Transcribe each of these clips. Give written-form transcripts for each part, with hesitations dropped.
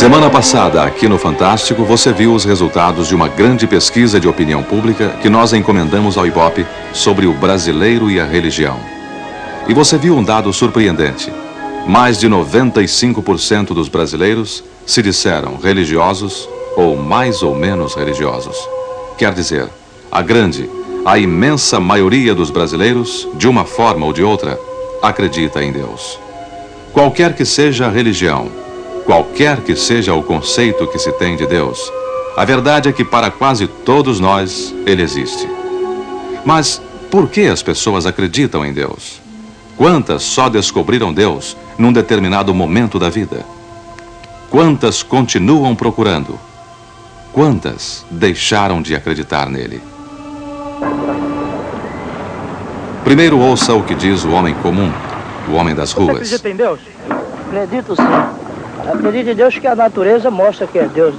Semana passada, aqui no Fantástico, você viu os resultados de uma grande pesquisa de opinião pública que nós encomendamos ao Ibope sobre o brasileiro e a religião. E você viu um dado surpreendente. Mais de 95% dos brasileiros se disseram religiosos ou mais ou menos religiosos. Quer dizer, a imensa maioria dos brasileiros, de uma forma ou de outra, acredita em Deus. Qualquer que seja a religião, qualquer que seja o conceito que se tem de Deus, a verdade é que para quase todos nós ele existe. Mas por que as pessoas acreditam em Deus? Quantas só descobriram Deus num determinado momento da vida? Quantas continuam procurando? Quantas deixaram de acreditar nele? Primeiro ouça o que diz o homem comum, o homem das ruas. Você acredita em Deus? Acredito sim. Acredito em Deus que a natureza mostra que é Deus.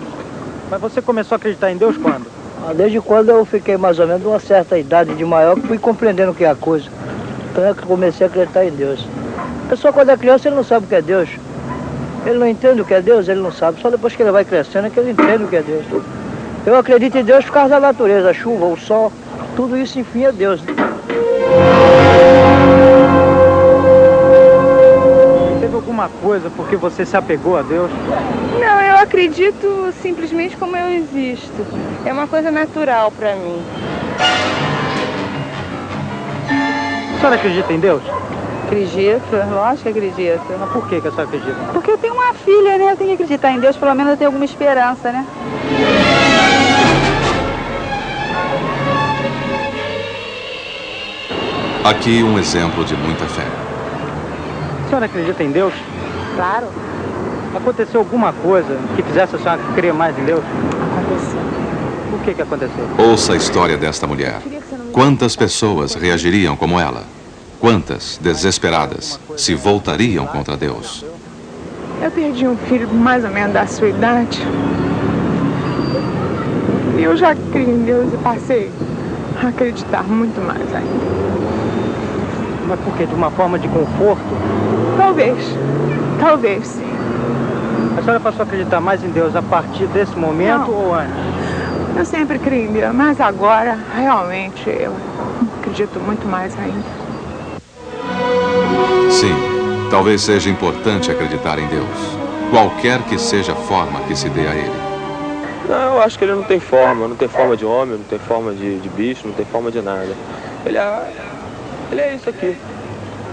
Mas você começou a acreditar em Deus quando? Desde quando eu fiquei mais ou menos de uma certa idade de maior, que fui compreendendo o que é a coisa. Então é que comecei a acreditar em Deus. A pessoa quando é criança ele não sabe o que é Deus. Ele não entende o que é Deus, ele não sabe. Só depois que ele vai crescendo é que ele entende o que é Deus. Eu acredito em Deus por causa da natureza, a chuva, o sol, tudo isso enfim é Deus. Teve alguma coisa porque você se apegou a Deus? Não, eu acredito simplesmente como eu existo. É uma coisa natural pra mim. A senhora acredita em Deus? Acredito, lógico que acredito. Mas por que a senhora acredita? Porque eu tenho uma filha, né? Eu tenho que acreditar em Deus, pelo menos eu tenho alguma esperança, né? Aqui um exemplo de muita fé. A senhora acredita em Deus? Claro. Aconteceu alguma coisa que fizesse a senhora crer mais em Deus? Aconteceu. O que aconteceu? Ouça a história desta mulher. Quantas pessoas reagiriam como ela? Quantas, desesperadas, se voltariam contra Deus? Eu perdi um filho mais ou menos da sua idade. E eu já criei em Deus e passei a acreditar muito mais ainda. Mas por quê? De uma forma de conforto? Talvez sim. A senhora passou a acreditar mais em Deus a partir desse momento ou antes? Eu sempre criei em Deus, mas agora realmente eu acredito muito mais ainda. Sim, talvez seja importante acreditar em Deus, qualquer que seja a forma que se dê a ele. Não, eu acho que ele não tem forma de homem, não tem forma de bicho, não tem forma de nada. Ele é isso aqui,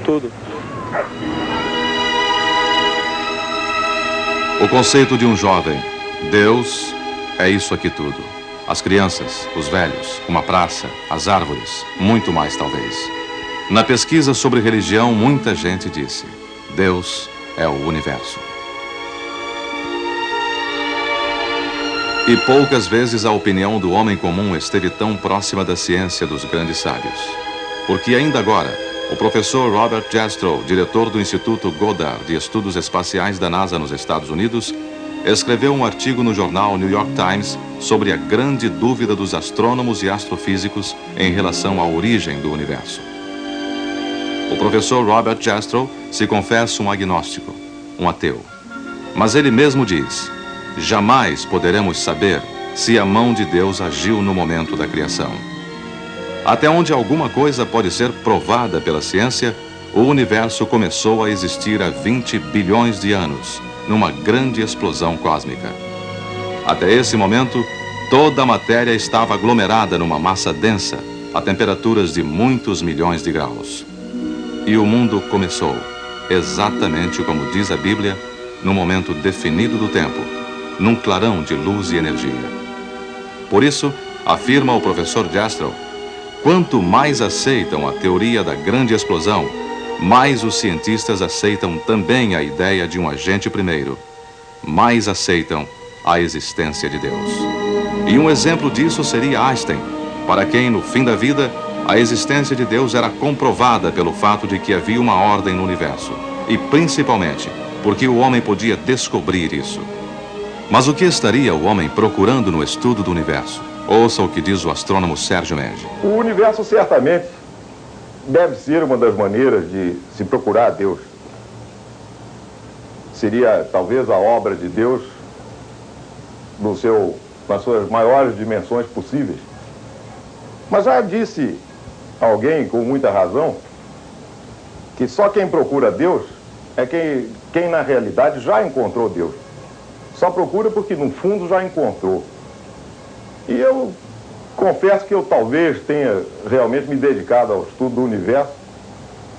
tudo. O conceito de um jovem, Deus é isso aqui tudo. As crianças, os velhos, uma praça, as árvores, muito mais talvez. Na pesquisa sobre religião, muita gente disse: Deus é o universo. E poucas vezes a opinião do homem comum esteve tão próxima da ciência dos grandes sábios. Porque ainda agora, o professor Robert Jastrow, diretor do Instituto Goddard de Estudos Espaciais da NASA nos Estados Unidos, escreveu um artigo no jornal New York Times sobre a grande dúvida dos astrônomos e astrofísicos em relação à origem do universo. O professor Robert Jastrow se confessa um agnóstico, um ateu. Mas ele mesmo diz: jamais poderemos saber se a mão de Deus agiu no momento da criação. Até onde alguma coisa pode ser provada pela ciência, o universo começou a existir há 20 bilhões de anos, numa grande explosão cósmica. Até esse momento, toda a matéria estava aglomerada numa massa densa, a temperaturas de muitos milhões de graus. E o mundo começou, exatamente como diz a Bíblia, no momento definido do tempo, num clarão de luz e energia. Por isso, afirma o professor Jastrow, quanto mais aceitam a teoria da grande explosão, mais os cientistas aceitam também a ideia de um agente primeiro, mais aceitam a existência de Deus. E um exemplo disso seria Einstein, para quem, no fim da vida, a existência de Deus era comprovada pelo fato de que havia uma ordem no universo, e principalmente porque o homem podia descobrir isso. Mas o que estaria o homem procurando no estudo do universo? Ouça o que diz o astrônomo Sérgio Mendes. O universo certamente deve ser uma das maneiras de se procurar a Deus. Seria talvez a obra de Deus nas suas maiores dimensões possíveis. Mas já disse alguém com muita razão que só quem procura Deus é quem na realidade já encontrou Deus. Só procura porque no fundo já encontrou. E eu confesso que eu talvez tenha realmente me dedicado ao estudo do universo,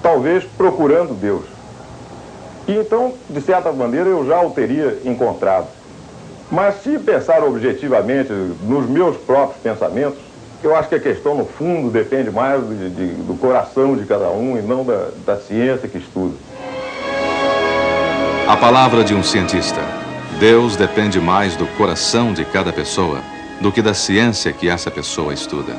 talvez procurando Deus. E então, de certa maneira, eu já o teria encontrado. Mas se pensar objetivamente nos meus próprios pensamentos, eu acho que a questão, no fundo, depende mais do coração de cada um e não da ciência que estuda. A palavra de um cientista. Deus depende mais do coração de cada pessoa do que da ciência que essa pessoa estuda.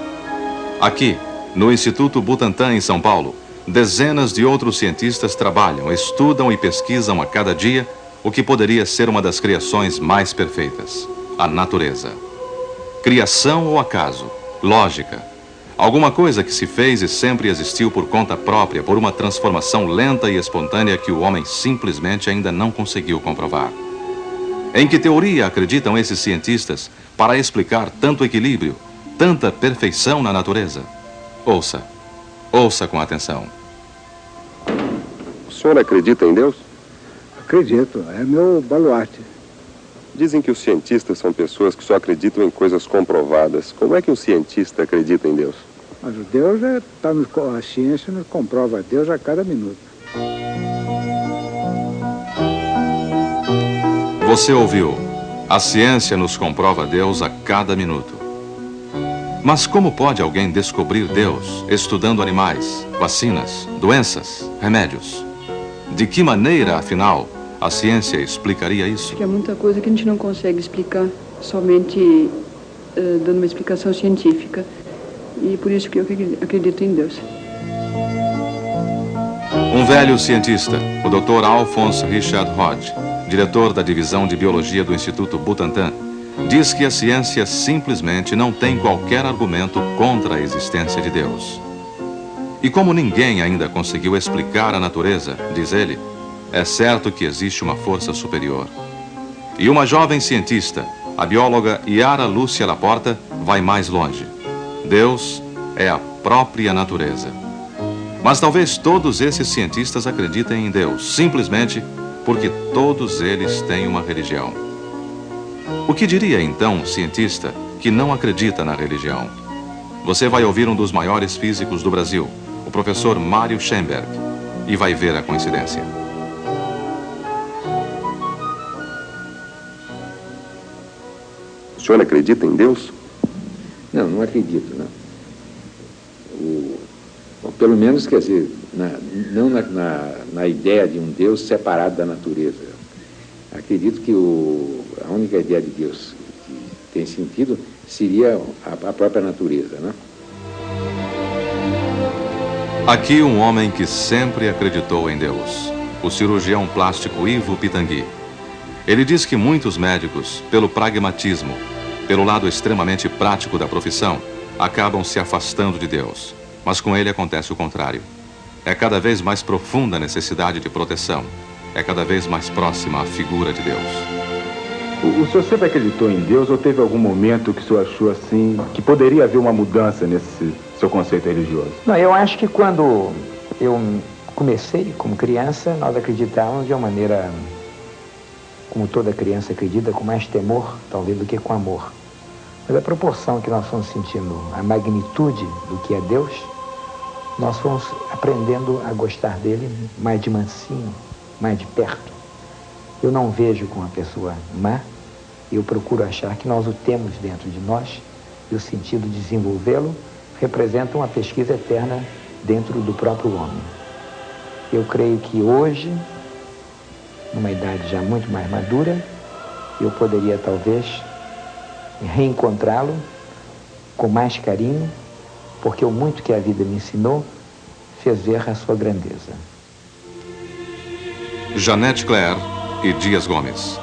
Aqui, no Instituto Butantan, em São Paulo, dezenas de outros cientistas trabalham, estudam e pesquisam a cada dia o que poderia ser uma das criações mais perfeitas, a natureza. Criação ou acaso? Lógica. Alguma coisa que se fez e sempre existiu por conta própria, por uma transformação lenta e espontânea que o homem simplesmente ainda não conseguiu comprovar. Em que teoria acreditam esses cientistas para explicar tanto equilíbrio, tanta perfeição na natureza? Ouça. Ouça com atenção. O senhor acredita em Deus? Acredito, é meu baluarte. Dizem que os cientistas são pessoas que só acreditam em coisas comprovadas. Como é que um cientista acredita em Deus? Mas o Deus a ciência nos comprova Deus a cada minuto. Você ouviu. A ciência nos comprova Deus a cada minuto. Mas como pode alguém descobrir Deus estudando animais, vacinas, doenças, remédios? De que maneira, afinal, a ciência explicaria isso? Acho que há muita coisa que a gente não consegue explicar somente dando uma explicação científica. E por isso que eu acredito em Deus. Um velho cientista, o Dr. Alphonse Richard Hodge, diretor da divisão de biologia do Instituto Butantan, diz que a ciência simplesmente não tem qualquer argumento contra a existência de Deus. E como ninguém ainda conseguiu explicar a natureza, diz ele, é certo que existe uma força superior. E uma jovem cientista, a bióloga Yara Lúcia Laporta, vai mais longe. Deus é a própria natureza. Mas talvez todos esses cientistas acreditem em Deus, simplesmente porque todos eles têm uma religião. O que diria então um cientista que não acredita na religião? Você vai ouvir um dos maiores físicos do Brasil, o professor Mário Schemberg, e vai ver a coincidência. O senhor acredita em Deus? Não, não acredito, não. Bom, pelo menos, quer dizer, não na ideia de um Deus separado da natureza. Acredito que a única ideia de Deus que tem sentido seria a própria natureza, né? Aqui um homem que sempre acreditou em Deus, o cirurgião plástico Ivo Pitangui. Ele diz que muitos médicos, pelo pragmatismo, pelo lado extremamente prático da profissão, acabam se afastando de Deus. Mas com ele acontece o contrário. É cada vez mais profunda a necessidade de proteção. É cada vez mais próxima a figura de Deus. O senhor sempre acreditou em Deus ou teve algum momento que o senhor achou assim que poderia haver uma mudança nesse seu conceito religioso? Não, eu acho que quando eu comecei como criança, nós acreditávamos de uma maneira, como toda criança acredita, com mais temor, talvez, do que com amor. Mas a proporção que nós fomos sentindo, a magnitude do que é Deus, nós fomos aprendendo a gostar dele mais de mansinho, mais de perto. Eu não vejo como uma pessoa má, eu procuro achar que nós o temos dentro de nós, e o sentido de desenvolvê-lo representa uma pesquisa eterna dentro do próprio homem. Eu creio que hoje, numa idade já muito mais madura, eu poderia talvez reencontrá-lo com mais carinho, porque o muito que a vida me ensinou fez ver a sua grandeza. Janete Claire e Dias Gomes.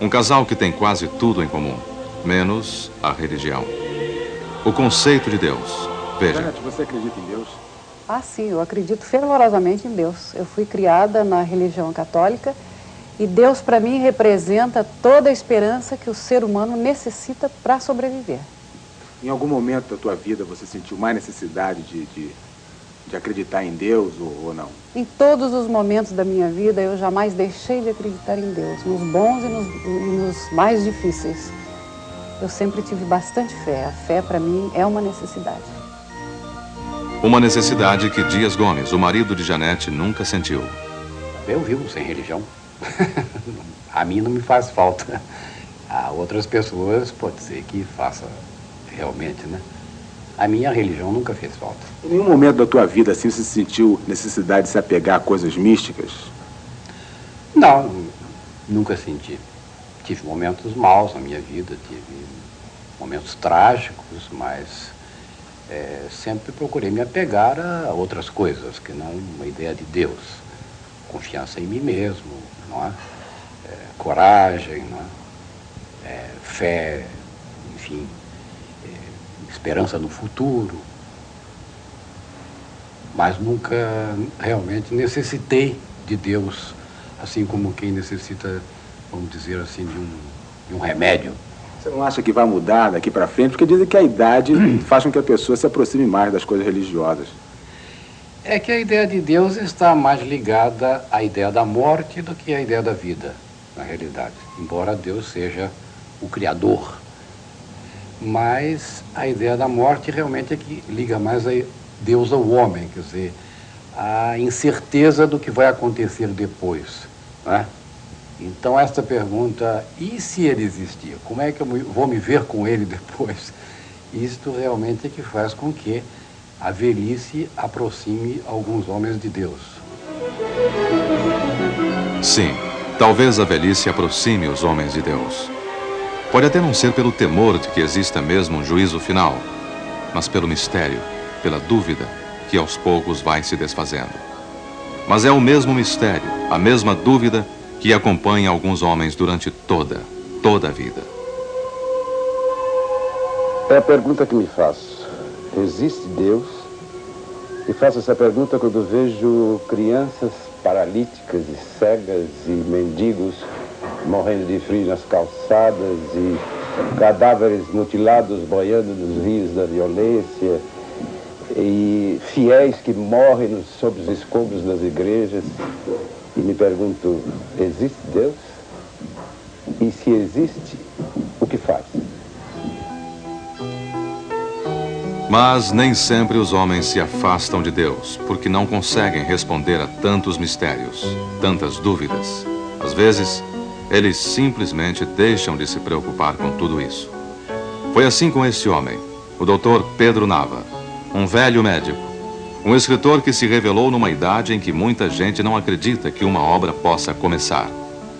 Um casal que tem quase tudo em comum, menos a religião. O conceito de Deus. Veja. Janete, você acredita em Deus? Ah, sim, eu acredito fervorosamente em Deus. Eu fui criada na religião católica E Deus, para mim, representa toda a esperança que o ser humano necessita para sobreviver. Em algum momento da tua vida você sentiu mais necessidade de acreditar em Deus ou não? Em todos os momentos da minha vida, eu jamais deixei de acreditar em Deus, nos bons e nos mais difíceis. Eu sempre tive bastante fé. A fé, para mim, é uma necessidade. Uma necessidade que Dias Gomes, o marido de Janete, nunca sentiu. Eu vivo sem religião. A mim não me faz falta. A outras pessoas pode ser que faça realmente, né? A minha religião nunca fez falta. Em nenhum momento da tua vida assim você sentiu necessidade de se apegar a coisas místicas? Não, nunca senti. Tive momentos maus na minha vida, tive momentos trágicos, mas sempre procurei me apegar a outras coisas, que não uma ideia de Deus. Confiança em mim mesmo, não é? Coragem, não é? Fé, enfim, esperança no futuro. Mas nunca realmente necessitei de Deus, assim como quem necessita, vamos dizer assim, de um remédio. Você não acha que vai mudar daqui para frente? Porque dizem que a idade faz com que a pessoa se aproxime mais das coisas religiosas. É que a ideia de Deus está mais ligada à ideia da morte do que à ideia da vida, na realidade. Embora Deus seja o Criador. Mas a ideia da morte realmente é que liga mais a Deus ao homem, quer dizer, a incerteza do que vai acontecer depois, né? Então esta pergunta, e se ele existir? Como é que eu vou me ver com ele depois? Isto realmente é que faz com que a velhice aproxime alguns homens de Deus. Sim, talvez a velhice aproxime os homens de Deus. Pode até não ser pelo temor de que exista mesmo um juízo final, mas pelo mistério, pela dúvida que aos poucos vai se desfazendo. Mas é o mesmo mistério, a mesma dúvida que acompanha alguns homens durante toda a vida. É a pergunta que me faço. Existe Deus? E faço essa pergunta quando vejo crianças paralíticas e cegas e mendigos morrendo de frio nas calçadas e cadáveres mutilados boiando nos rios da violência e fiéis que morrem sob os escombros das igrejas. E me pergunto, existe Deus? E se existe, o que faz? Mas nem sempre os homens se afastam de Deus, porque não conseguem responder a tantos mistérios, tantas dúvidas. Às vezes, eles simplesmente deixam de se preocupar com tudo isso. Foi assim com esse homem, o Dr. Pedro Nava, um velho médico, um escritor que se revelou numa idade em que muita gente não acredita que uma obra possa começar.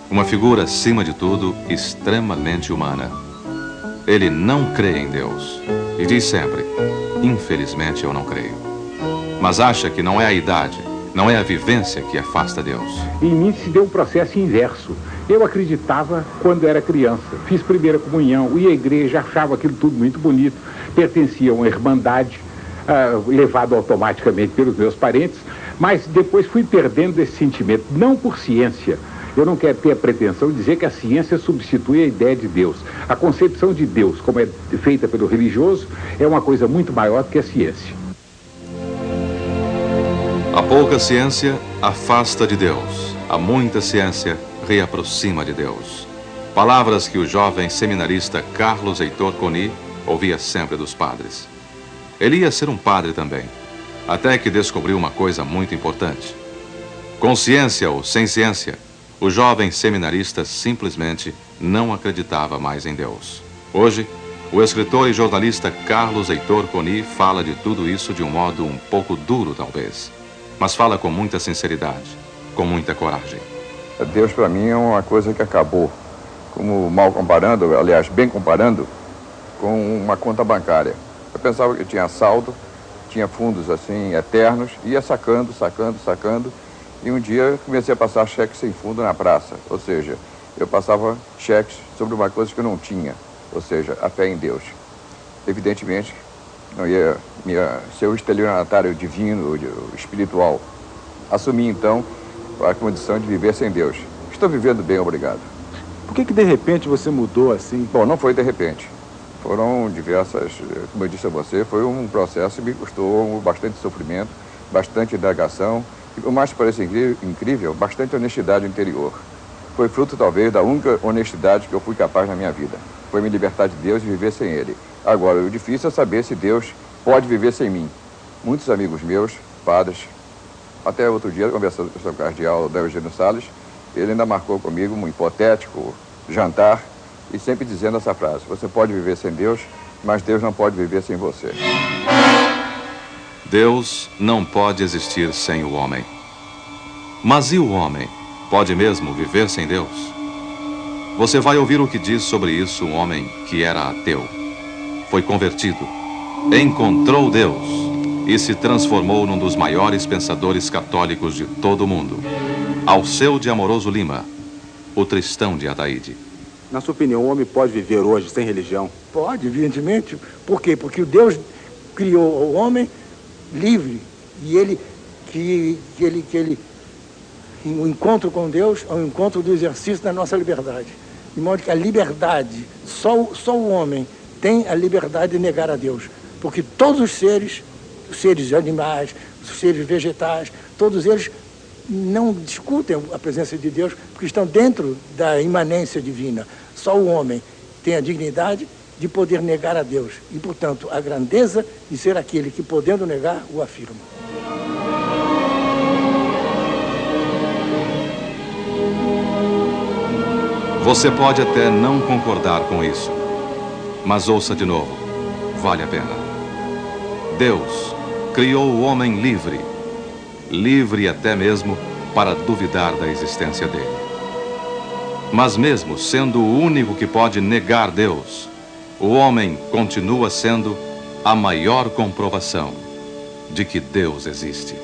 Uma figura, acima de tudo, extremamente humana. Ele não crê em Deus e diz sempre, infelizmente eu não creio. Mas acha que não é a idade, não é a vivência que afasta Deus. Em mim se deu um processo inverso. Eu acreditava quando era criança, fiz primeira comunhão, ia à igreja, achava aquilo tudo muito bonito, pertencia a uma irmandade, levado automaticamente pelos meus parentes, mas depois fui perdendo esse sentimento, não por ciência. Eu não quero ter a pretensão de dizer que a ciência substitui a ideia de Deus. A concepção de Deus, como é feita pelo religioso, é uma coisa muito maior do que a ciência. A pouca ciência afasta de Deus. A muita ciência reaproxima de Deus. Palavras que o jovem seminarista Carlos Heitor Coni ouvia sempre dos padres. Ele ia ser um padre também, até que descobriu uma coisa muito importante. Com ciência ou sem ciência, o jovem seminarista simplesmente não acreditava mais em Deus. Hoje, o escritor e jornalista Carlos Heitor Coni fala de tudo isso de um modo um pouco duro, talvez, mas fala com muita sinceridade, com muita coragem. Deus, para mim, é uma coisa que acabou, como mal comparando, aliás, bem comparando, com uma conta bancária. Eu pensava que tinha saldo, tinha fundos assim, eternos, ia sacando, e um dia comecei a passar cheques sem fundo na praça. Ou seja, eu passava cheques sobre uma coisa que eu não tinha, ou seja, a fé em Deus. Evidentemente, não ia ser o estelionatário divino, espiritual. Assumi, então, a condição de viver sem Deus. estou vivendo bem, obrigado. Por que de repente você mudou assim? Bom, não foi de repente. Foram diversas, como eu disse a você, foi um processo que me custou bastante sofrimento, bastante indagação, e o mais parece incrível, bastante honestidade interior. Foi fruto, talvez, da única honestidade que eu fui capaz na minha vida. Foi me libertar de Deus e viver sem Ele. Agora, o difícil é saber se Deus pode viver sem mim. Muitos amigos meus, padres, até outro dia, conversando com o cardeal Eugênio Salles, ele ainda marcou comigo um hipotético jantar, e sempre dizendo essa frase: você pode viver sem Deus, mas Deus não pode viver sem você. Deus não pode existir sem o homem. Mas e o homem? Pode mesmo viver sem Deus? Você vai ouvir o que diz sobre isso um homem que era ateu. Foi convertido, encontrou Deus e se transformou num dos maiores pensadores católicos de todo o mundo. Alceu de Amoroso Lima, o Tristão de Ataíde. Na sua opinião, o homem pode viver hoje sem religião? Pode, evidentemente. Por quê? Porque o Deus criou o homem livre. E o encontro com Deus é o encontro do exercício da nossa liberdade. De modo que a liberdade, só o homem tem a liberdade de negar a Deus. Porque todos os seres animais, os seres vegetais, todos eles não discutem a presença de Deus porque estão dentro da imanência divina. Só o homem tem a dignidade de poder negar a Deus e, portanto, a grandeza de ser aquele que, podendo negar, o afirma. Você pode até não concordar com isso, mas ouça de novo, vale a pena. Deus criou o homem livre, livre até mesmo para duvidar da existência dele. Mas mesmo sendo o único que pode negar Deus, o homem continua sendo a maior comprovação de que Deus existe.